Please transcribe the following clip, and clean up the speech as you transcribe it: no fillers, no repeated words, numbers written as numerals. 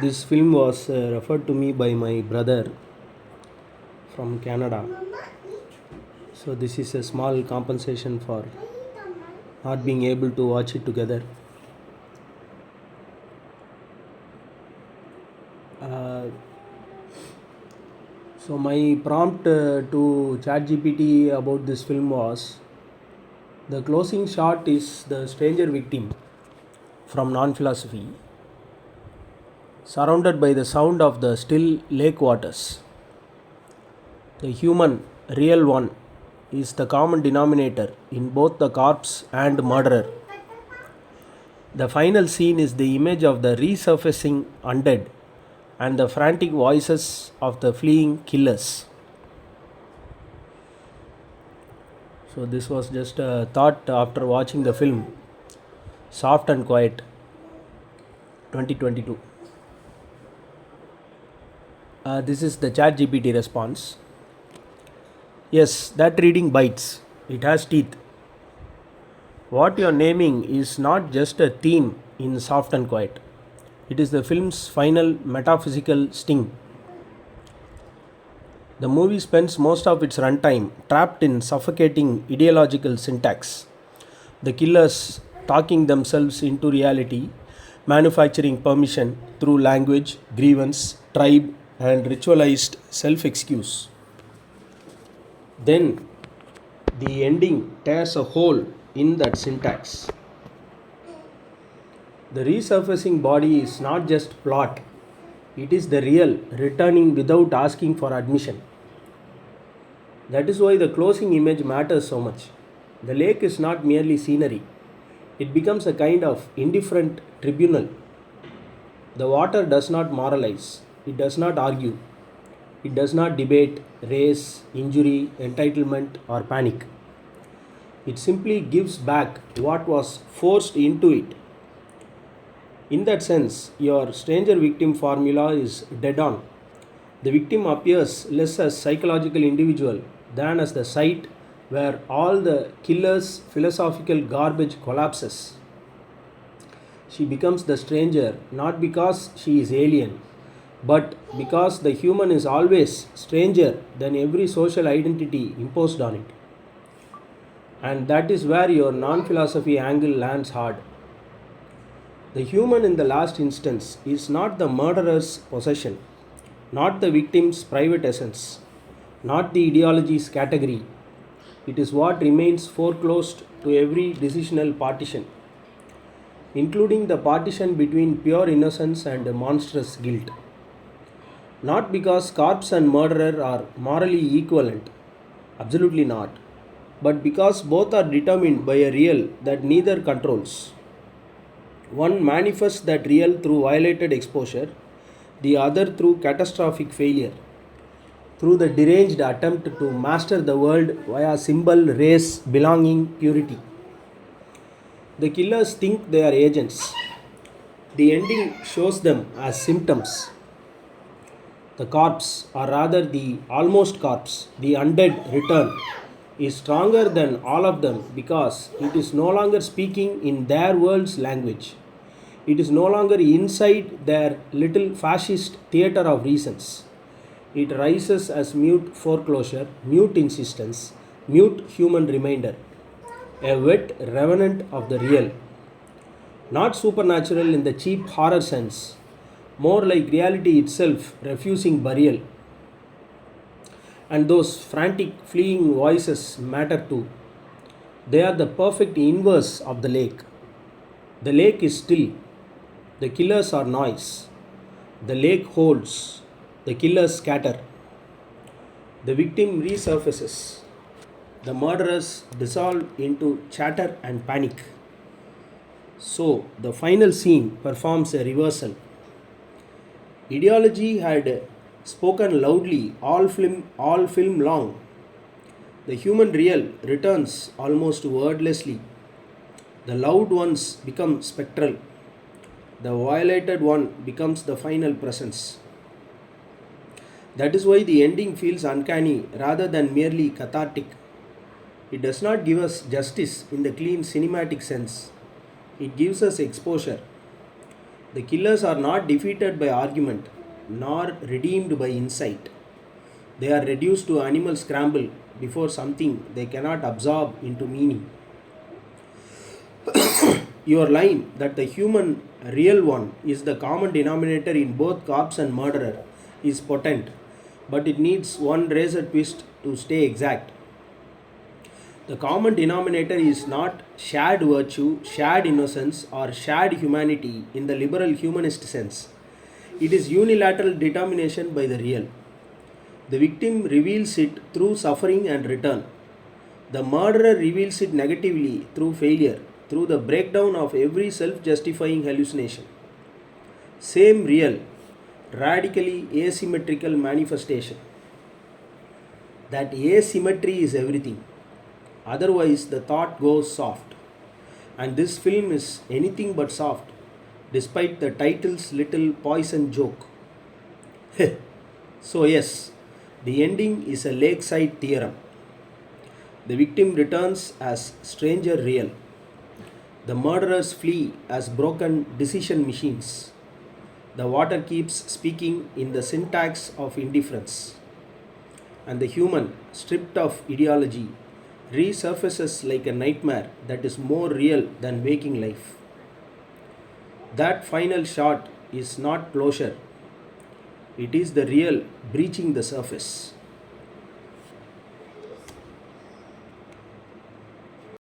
This film was referred to me by my brother from Canada. So, this is a small compensation for not being able to watch it together. Uh, so, my prompt to ChatGPT about this film was the closing shot is the stranger victim from non philosophy, surrounded by the sound of the still lake waters. The human, real one, is the common denominator in both the corpse and murderer. The final scene is the image of the resurfacing undead and the frantic voices of the fleeing killers. So, this was just a thought after watching the film Soft and Quiet 2022. This is the ChatGPT response. Yes, that reading bites. It has teeth. What you're naming is not just a theme in Soft and Quiet. It is the film's final metaphysical sting. The movie spends most of its runtime trapped in suffocating ideological syntax. The killers talking themselves into reality, manufacturing permission through language, grievance, tribe, and ritualized self excuse. Then the ending tears a hole in that syntax. The resurfacing body is not just plot, it is the real returning without asking for admission. That is why the closing image matters so much. The lake is not merely scenery, it becomes a kind of indifferent tribunal. The water does not moralize, it does not argue, it does not debate race, injury, entitlement, or panic. It simply gives back what was forced into it. In that sense, your stranger victim formula is dead on. The victim appears less as psychological individual than as the site where all the killer's philosophical garbage collapses. She becomes the stranger not because she is alien, but because the human is always stranger than every social identity imposed on it. And that is where your non philosophy angle lands hard. The human in the last instance is not the murderer's possession, not the victim's private essence, not the ideology's category. It is what remains foreclosed to every decisional partition, including the partition between pure innocence and monstrous guilt. Not because corpse and murderer are morally equivalent, absolutely not, but because both are determined by a real that neither controls. One manifests that real through violated exposure, the other through catastrophic failure, through the deranged attempt to master the world via symbol, race, belonging, purity. The killers think they are agents. The ending shows them as symptoms. The corpse, or rather the almost corpse, the undead return, is stronger than all of them because it is no longer speaking in their world's language. It is no longer inside their little fascist theater of reasons. It rises as mute foreclosure, mute insistence, mute human reminder, a wet revenant of the real. Not supernatural in the cheap horror sense, more like reality itself refusing burial. And those frantic, fleeing voices matter too. They are the perfect inverse of the lake. The lake is still, the killers are noise. The lake holds, the killers scatter. The victim resurfaces. The murderers dissolve into chatter and panic. So, the final scene performs a reversal. Ideology had spoken loudly all film long. The human real returns almost wordlessly. The loud ones become spectral. The violated one becomes the final presence. That is why the ending feels uncanny rather than merely cathartic. It does not give us justice in the clean cinematic sense, it gives us exposure. The killers are not defeated by argument, nor redeemed by insight. They are reduced to animal scramble before something they cannot absorb into meaning. Your line that the human real one is the common denominator in both cops and murderer is potent, but it needs one razor twist to stay exact. The common denominator is not shared virtue, shared innocence, or shared humanity in the liberal humanist sense. It is unilateral determination by the real. The victim reveals it through suffering and return. The murderer reveals it negatively through failure, through the breakdown of every self justifying hallucination. Same real, radically asymmetrical manifestation. That asymmetry is everything. Otherwise, the thought goes soft. And this film is anything but soft, despite the title's little poison joke. So, yes, the ending is a lakeside theorem. The victim returns as stranger real. The murderers flee as broken decision machines. The water keeps speaking in the syntax of indifference. And the human, stripped of ideology, resurfaces like a nightmare that is more real than waking life. That final shot is not closure, it is the real breaching the surface.